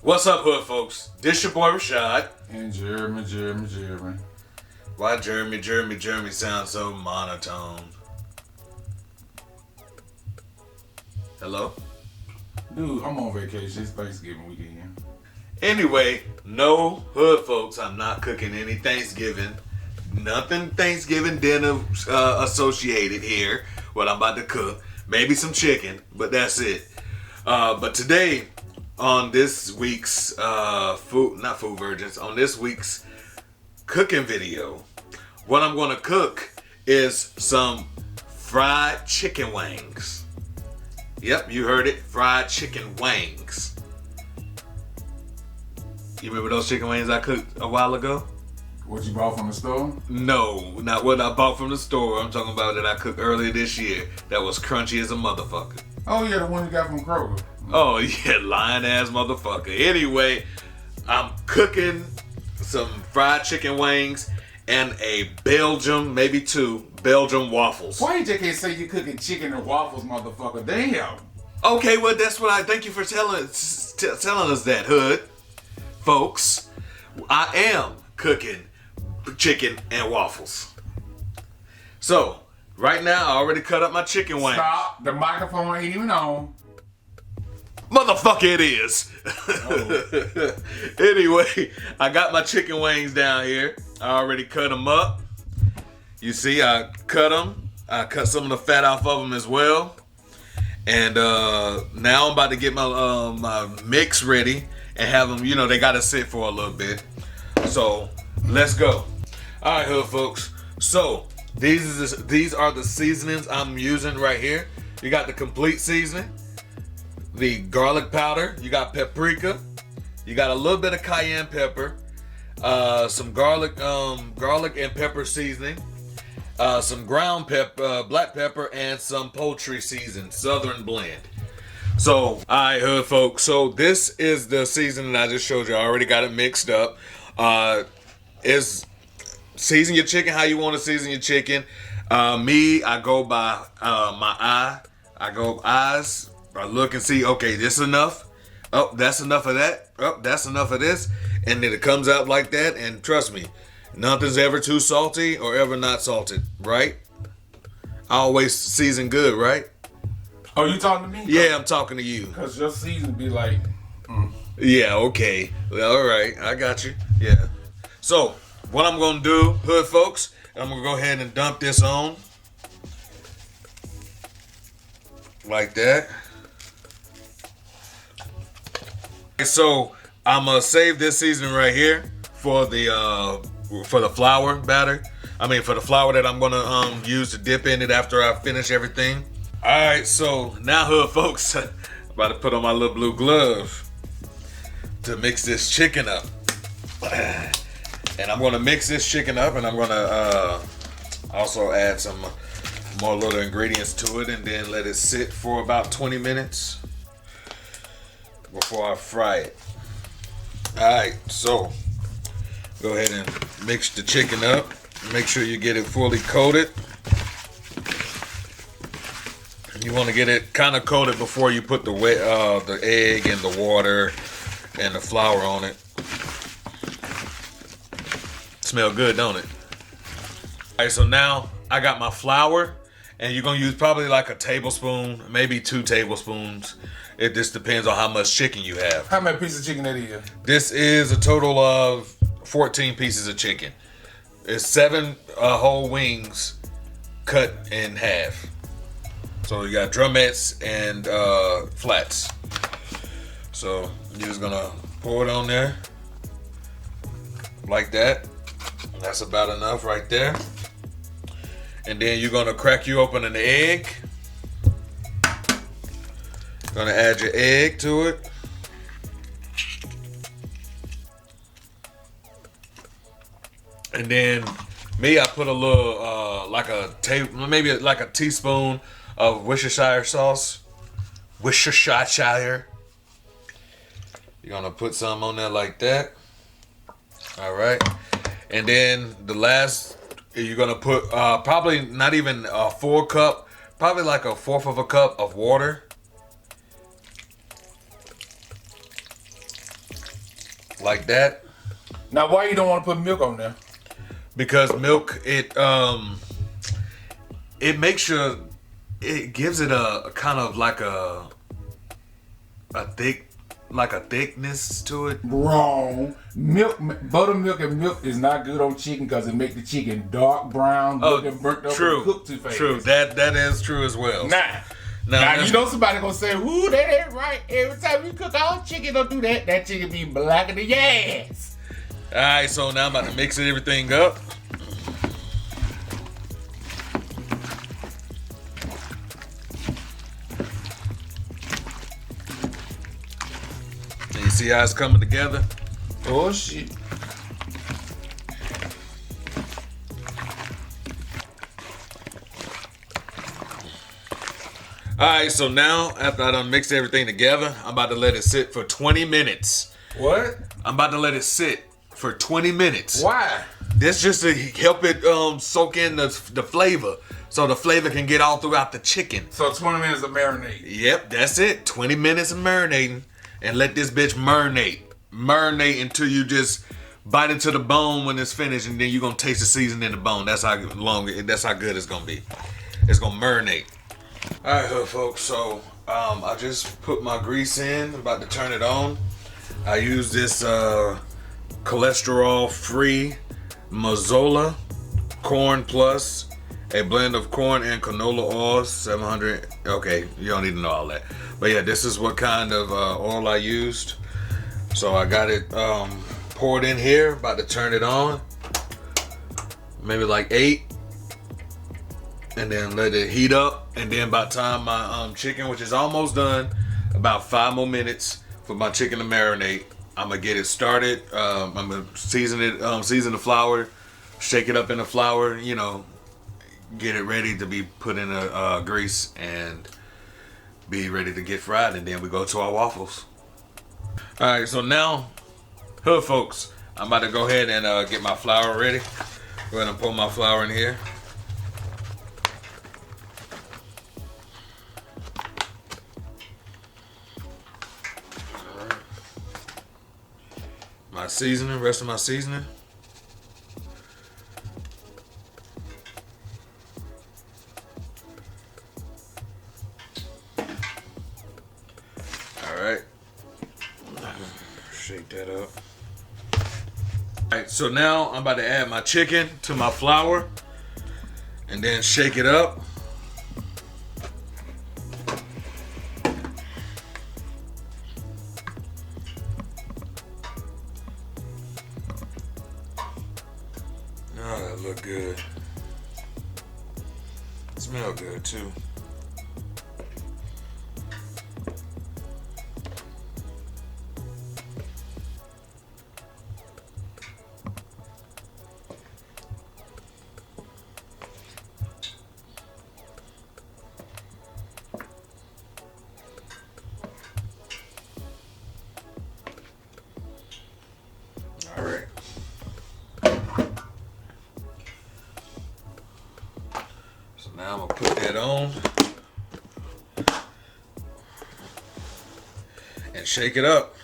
What's up, hood folks? This your boy Rashad. And Jeremy. Why Jeremy sounds so monotone? Hello? Dude, I'm on vacation. It's Thanksgiving weekend. Anyway, no hood folks, I'm not cooking any Thanksgiving. Nothing Thanksgiving dinner associated here. What I'm about to cook. Maybe some chicken, but that's it. But today, on this week's on this week's cooking video, what I'm gonna cook is some fried chicken wings. Yep, you heard it, fried chicken wings. You remember those chicken wings I cooked a while ago? What you bought from the store? No, not what I bought from the store. I'm talking about that I cooked earlier this year. That was crunchy as a motherfucker. Oh yeah, the one you got from Kroger. Oh yeah, lying ass motherfucker. Anyway, I'm cooking some fried chicken wings and a Belgium, maybe two Belgium waffles. Why you just can't say you cooking chicken and waffles, motherfucker? Damn. Okay, well that's what I thank you for telling us that, hood folks. I am cooking chicken and waffles. So right now I already cut up my chicken wings. Stop. The microphone ain't even on. Motherfucker, it is. Oh. Anyway, I got my chicken wings down here. I already cut them up. You see, I cut them. I cut some of the fat off of them as well. And now I'm about to get my my mix ready and have them. You know, they gotta sit for a little bit. So let's go. All right, hood folks. So these are the seasonings I'm using right here. You got the complete seasoning, the garlic powder, you got paprika, you got a little bit of cayenne pepper, some garlic and pepper seasoning, some ground pepper, black pepper, and some poultry season, southern blend. So, alright, hood folks. So this is the seasoning I just showed you. I already got it mixed up. Is season your chicken how you want to season your chicken. I go by my eye. I go eyes. I look and see, okay, this is enough. Oh, that's enough of that. Oh, that's enough of this. And then it comes out like that. And trust me, nothing's ever too salty or ever not salted, right? I always season good, right? Oh, you talking to me? Yeah, I'm talking to you. Because your season be like... Yeah, okay. Well, all right, I got you. Yeah. So, what I'm going to do, hood folks, I'm going to go ahead and dump this on. Like that. So I'm gonna save this seasoning right here for the flour batter. I mean for the flour that I'm gonna use to dip in it after I finish everything. All right, so now hood folks, I'm about to put on my little blue glove to mix this chicken up. And I'm gonna mix this chicken up, and I'm gonna also add some more little ingredients to it, and then let it sit for about 20 minutes before I fry it. Alright, so go ahead and mix the chicken up. Make sure you get it fully coated. You want to get it kind of coated before you put the egg and the water and the flour on it. Smell good, don't it? Alright, so now I got my flour, and you're gonna use probably like a tablespoon, maybe 2 tablespoons. It just depends on how much chicken you have. How many pieces of chicken that is? This is a total of 14 pieces of chicken. It's 7 whole wings cut in half. So you got drumettes and flats. So you're just gonna pour it on there like that. That's about enough right there. And then you're gonna crack you open an egg. Gonna add your egg to it. And then I put a little maybe like a teaspoon of Worcestershire sauce. Worcestershire. You're gonna put some on there like that. All right. And then the last, you're gonna put probably not even a full cup, probably like a fourth of a cup of water. like that. Now, why you don't want to put milk on there? Because milk, it makes your, it gives it a kind of like a thickness to it. Wrong. Milk, buttermilk and milk is not good on chicken because it make the chicken dark brown, looking burnt up, and cooked too fast. True. That is true as well. Now you know somebody gonna say, "Ooh, that ain't right." Every time you cook our chicken, don't do that. That chicken be blacker than your ass. All right, so now I'm about to mix everything up. And you see how it's coming together? Oh shit. Alright, so now after I done mixed everything together, I'm about to let it sit for 20 minutes. What? I'm about to let it sit for 20 minutes. Why? That's just to help it soak in the flavor, so the flavor can get all throughout the chicken. So 20 minutes of marinade. Yep, that's it. 20 minutes of marinating, and let this bitch marinate. Marinate until you just bite into the bone when it's finished, and then you're gonna taste the seasoning in the bone. That's how good it's gonna be. It's gonna marinate. Alright, hood folks, so I just put my grease in, about to turn it on. I use this cholesterol-free Mazola Corn Plus, a blend of corn and canola oil, 700. Okay, you don't need to know all that. But yeah, this is what kind of oil I used. So I got it poured in here, about to turn it on. Maybe like 8. And then let it heat up, and then by the time my chicken, which is almost done, about 5 more minutes for my chicken to marinate, I'm gonna get it started. I'm gonna season the flour, shake it up in the flour, you know, get it ready to be put in a grease and be ready to get fried, and then we go to our waffles. All right, so now, hood folks, I'm about to go ahead and get my flour ready. Go ahead and pour my flour in here. My seasoning, rest of my seasoning. All right. Shake that up. All right, so now I'm about to add my chicken to my flour and then shake it up. Oh, that look good. Smell good too. All right. So now I'm gonna put that on and shake it up.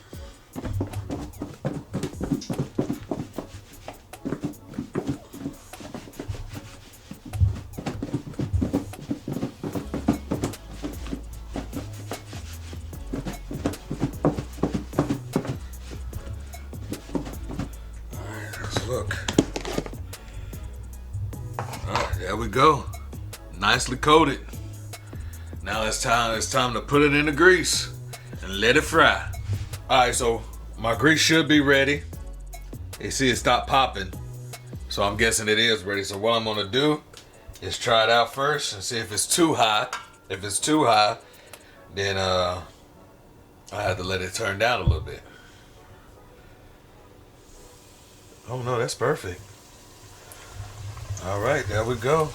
All right, let's look. All right, there we go. Nicely coated. Now it's time to put it in the grease and let it fry. Alright, so my grease should be ready. You see it stopped popping. So I'm guessing it is ready. So what I'm gonna do is try it out first and see if it's too high. If it's too high, then I have to let it turn down a little bit. Oh no, that's perfect. Alright, there we go.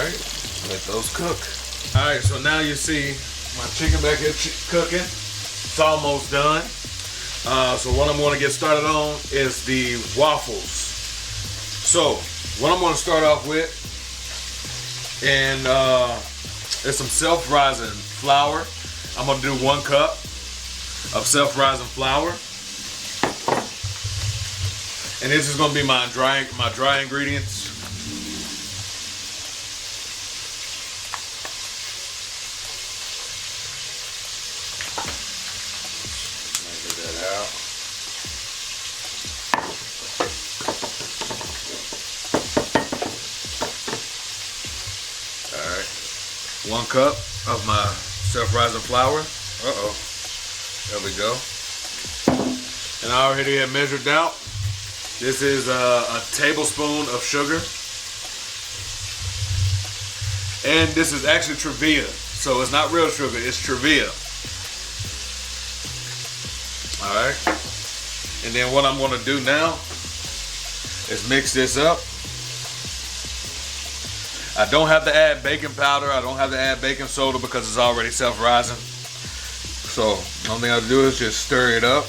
Alright, let those cook. Alright, so now you see my chicken back here cooking. It's almost done. So what I'm going to get started on is the waffles. So what I'm going to start off with, and is some self-rising flour. I'm going to do 1 cup of self-rising flour. And this is going to be my dry ingredients. Measure that out. All right, 1 cup of my self-rising flour. There we go. And I already have measured out. This is a tablespoon of sugar. And this is actually Trevia. So it's not real sugar, it's Trevia. Alright. And then what I'm going to do now is mix this up. I don't have to add baking powder. I don't have to add baking soda because it's already self-rising. So the only thing I have to do is just stir it up.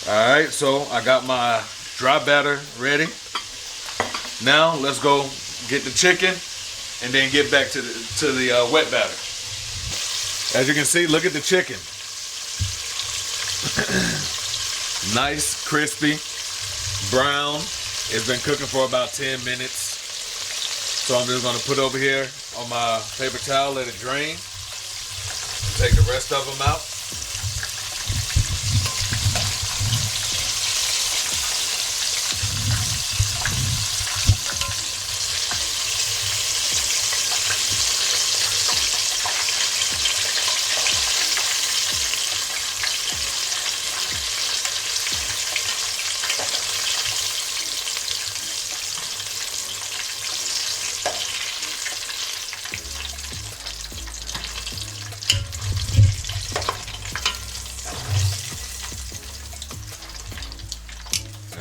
Alright, so I got my dry batter ready. Now let's go get the chicken and then get back to the wet batter. As you can see, look at the chicken. Nice, crispy, brown. It's been cooking for about 10 minutes. So I'm just going to put it over here on my paper towel, let it drain. Take the rest of them out.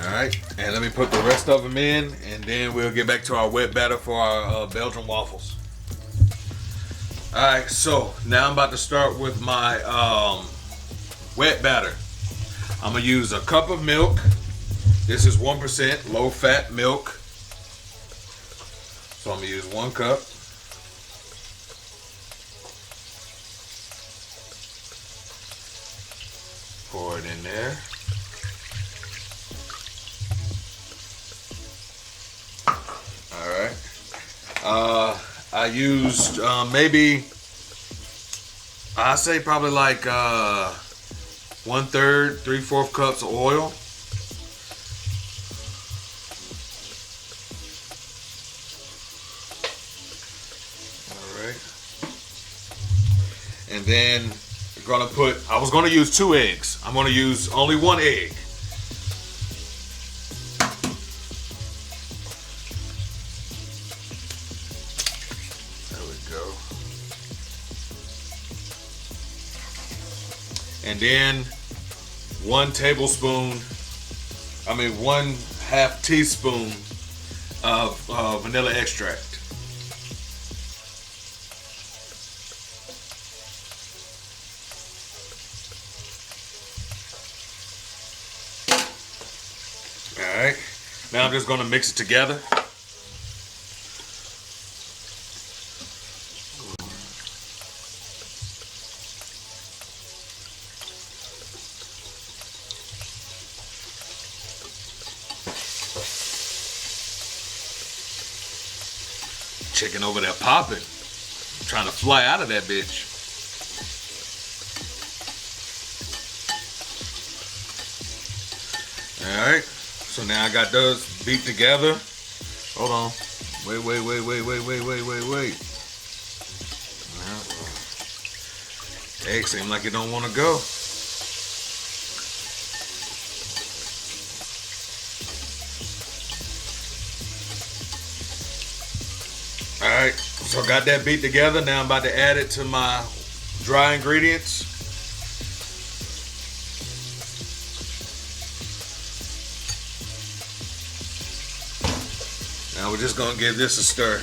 Alright, and let me put the rest of them in, and then we'll get back to our wet batter for our Belgian waffles. Alright, so now I'm about to start with my wet batter. I'm going to use a cup of milk. This is 1% low-fat milk. So I'm going to use 1 cup. Pour it in there. I used maybe, I say probably like 1/3, 3/4 cups of oil. All right. And then we're gonna put, I was gonna use 2 eggs. I'm gonna use only 1 egg. And then 1 1/2 teaspoon of vanilla extract. All right, now I'm just gonna mix it together. Chicken over there popping. I'm trying to fly out of that bitch. Alright. So now I got those beat together. Hold on. Wait. Egg seem like it don't want to go. Alright, so I got that beat together. Now I'm about to add it to my dry ingredients. Now we're just gonna give this a stir.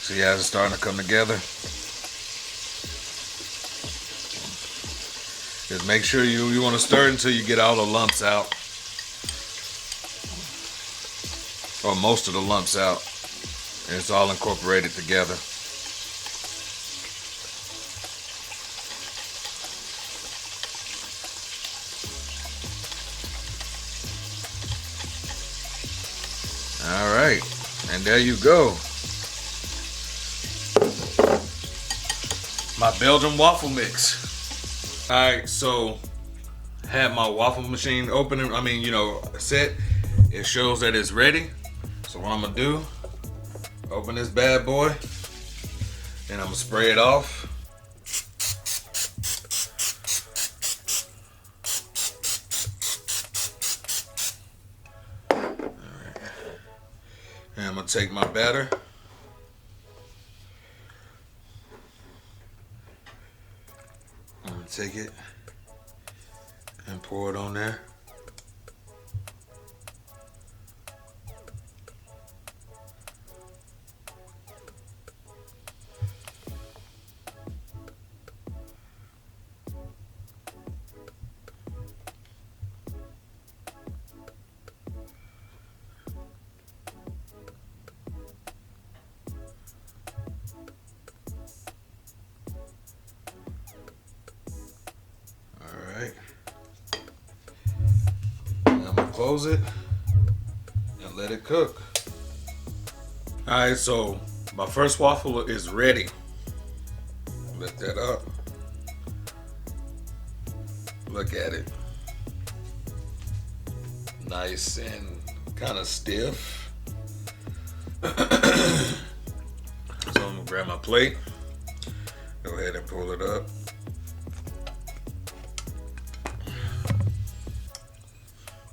See how it's starting to come together? Just make sure you want to stir until you get all the lumps out. Or most of the lumps out. And it's all incorporated together. Alright, and there you go. My Belgian waffle mix. Alright, so had my waffle machine open, set. It shows that it's ready. So what I'm gonna do, open this bad boy, and I'm gonna spray it off. Alright. And I'm gonna take my batter. Take it and pour it on there. Close it and let it cook. Alright, so my first waffle is ready. Lift that up. Look at it. Nice and kind of stiff. So I'm gonna grab my plate. Go ahead and pull it up.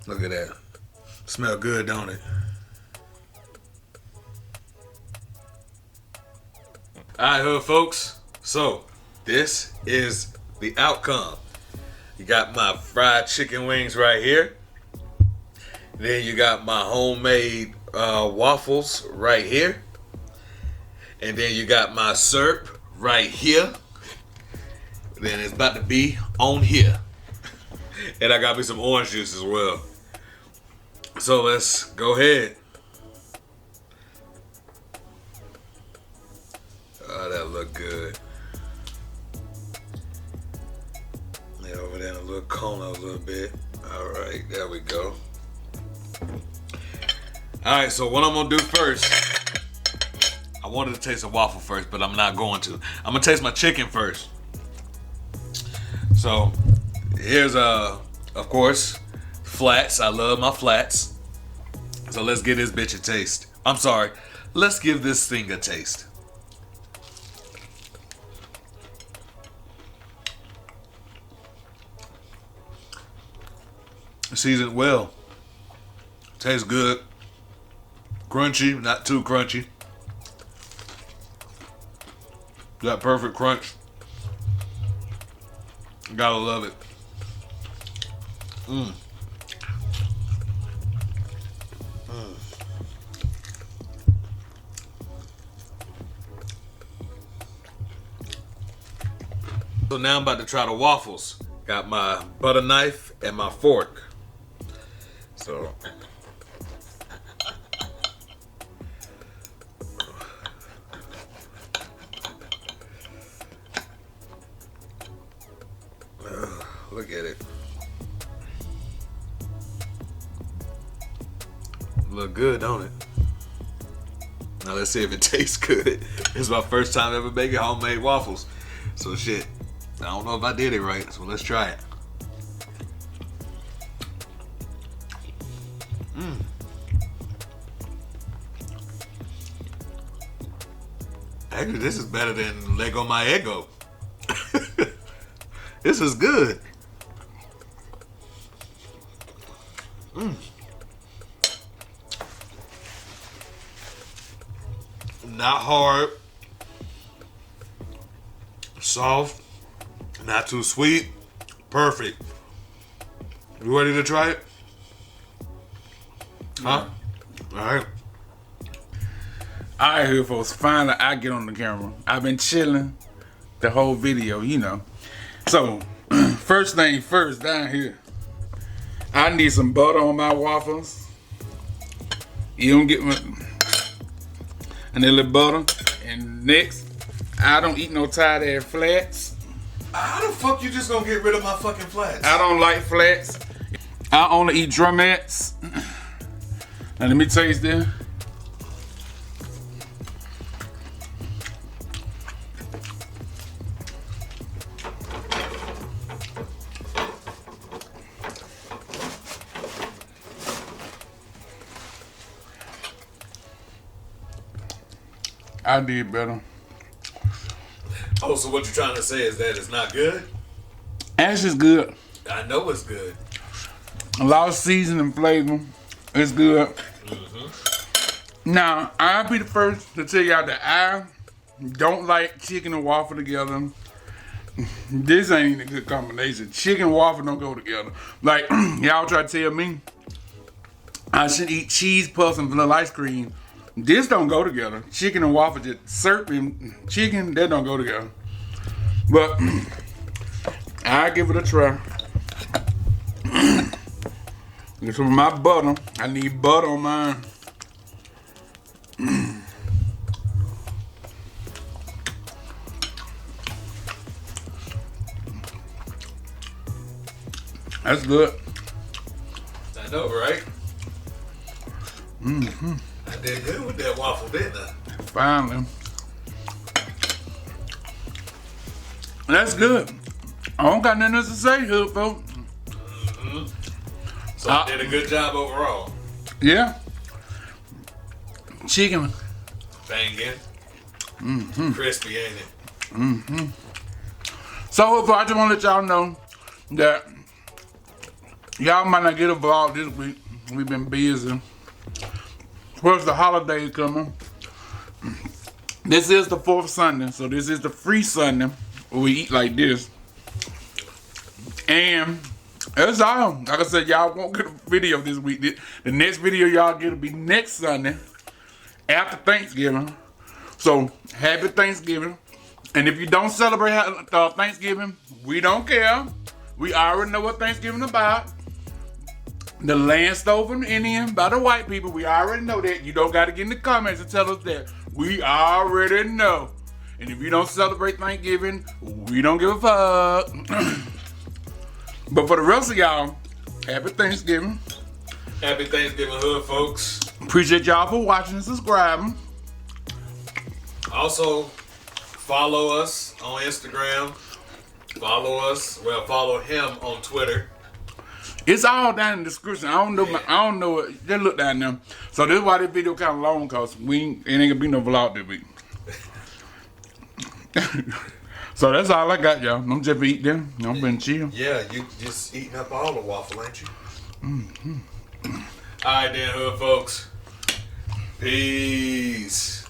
Look at that. Smell good, don't it? Alright, hood folks. So, this is the outcome. You got my fried chicken wings right here. Then you got my homemade waffles right here. And then you got my syrup right here. Then it's about to be on here. And I got me some orange juice as well. So let's go ahead. Oh, that look good. Yeah, over there in a little corner a little bit. All right, there we go. All right, so what I'm gonna do first, I wanted to taste a waffle first, but I'm not going to. I'm gonna taste my chicken first. So here's of course, flats. I love my flats. So let's give this bitch a taste. I'm sorry. Let's give this thing a taste. Seasoned well. Tastes good. Crunchy, not too crunchy. Got perfect crunch. Gotta love it. So now I'm about to try the waffles. Got my butter knife and my fork. So look at it. Look good, don't it? Now let's see if it tastes good. It's my first time ever making homemade waffles. So shit, I don't know if I did it right, so let's try it. Actually, this is better than Lego My Eggo. This is good. Not hard. Soft. Not too sweet. Perfect. You ready to try it? Huh? Alright. Alright, here folks, finally I get on the camera. I've been chilling the whole video, you know. So, first thing first, down here, I need some butter on my waffles. You don't get a little butter. And next, I don't eat no tied flats. How the fuck you just gonna get rid of my fucking flats? I don't like flats. I only eat drumettes. Now let me taste this. I did better. Oh, so what you're trying to say is that it's not good? Ash is good. I know it's good. A lot of seasoning flavor. It's good. Now, I'll be the first to tell y'all that I don't like chicken and waffle together. This ain't a good combination. Chicken and waffle don't go together. Like, y'all try to tell me I should eat cheese puffs and vanilla ice cream. This don't go together. Chicken and waffle, just serving chicken, that don't go together. But I give it a try. Get some of my butter. I need butter on mine. That's good. I know, right? I did good with that waffle, didn't I? Finally. That's good. I don't got nothing else to say, hood folks. So I did a good job overall. Yeah. Chicken. Banging. Crispy, ain't it? So, hood folks, I just want to let y'all know that y'all might not get a vlog this week. We've been busy. Plus the holidays coming. This is the 4th Sunday, so this is the free Sunday where we eat like this. And that's all. Like I said, y'all won't get a video this week. The next video y'all get will be next Sunday after Thanksgiving. So, happy Thanksgiving. And if you don't celebrate Thanksgiving, we don't care. We already know what Thanksgiving is about. The land stole from the Indian by the white people. We already know that. You don't got to get in the comments and tell us that. We already know. And if you don't celebrate Thanksgiving, we don't give a fuck. But for the rest of y'all, happy Thanksgiving. Happy Thanksgiving, hood folks. Appreciate y'all for watching and subscribing. Also, follow us on Instagram. Follow him on Twitter. It's all down in the description. I don't know. Yeah. I don't know it. Just look down there. So this is why this video kind of long, cause it ain't gonna be no vlog this week. So that's all I got, y'all. I'm just eating them. I'm been chill. Yeah, you just eating up all the waffle, ain't you? All right then, hood folks. Peace.